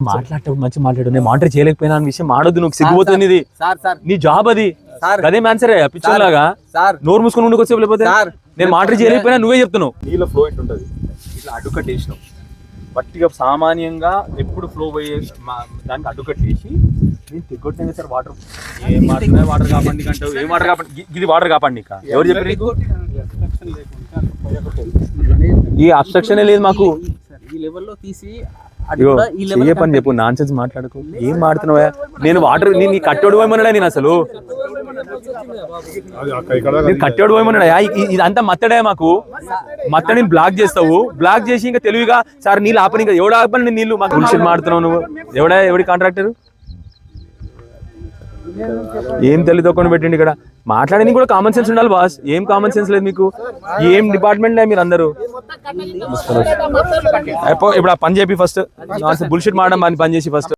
మాట్లాడటం మంచి మాట్లాడు. నేను మానిటర్ చేయలేకపోయినా అనే విషయం మాడొద్దు. నువ్వు సిగ్గుపోతుంది. ఇది నీ జాబ్, అది అదే మ్యాన్సర్ పిచ్చర్ లాగా నోరు మూసుకొని ఉండి వచ్చే లేకపోతే నేను మానిటర్ చేయలేకపోయినా నువ్వే చెప్తున్నావు. నీళ్ళ ఫ్లో ఎట్లుంటది, ఇట్లా అడ్డుకట్టేసినావు. బట్టిగా సామాన్యంగా ఎప్పుడు ఫ్లో పోయే దానికి అడ్డుకట్టేసి నేను తెగొట్టినా సార్. వాటర్ ఏం మాట్లాడుతున్నాయి, వాటర్ కాపాడి అంటావు. ఏం వాటర్ కాపాడి, ఇది వాటర్ కాపాడి ఎవరు చెప్పారు? ఈ అబ్స్ట్రక్షన్ లేదు మాకు. ఈ లెవెల్లో తీసి ఏ పని చెప్పు, నాన్ సెన్స్ మాట్లాడుకో. ఏం మాడుతున్నావా? నేను వాటర్ నీ కట్టోడు పోయమన్నాడా? నేను అసలు కట్టోడు పోయమన్నాడా? ఇదంతా మత్తడే మాకు. మత్తడిని బ్లాక్ చేస్తావు. బ్లాక్ చేసి ఇంకా తెలివిగా సార్ నీళ్ళు ఆపని, ఇంకా ఎవడు ఆపని నీళ్ళు మాకు బుల్షిట్ మాడుతున్నావు నువ్వు. ఎవడి కాంట్రాక్టర్? ఏం తెలియదు పెట్టండి ఇక్కడ. మాట్లాడేది కూడా కామన్ సెన్స్ ఉండాలి బాస్. ఏం కామన్ సెన్స్ లేదు మీకు. ఏం డిపార్ట్మెంట్ మీరు అందరూ. ఇప్పుడు ఆ పని చెప్పి ఫస్ట్ బుల్షిట్ మాడడం పని చేసి ఫస్ట్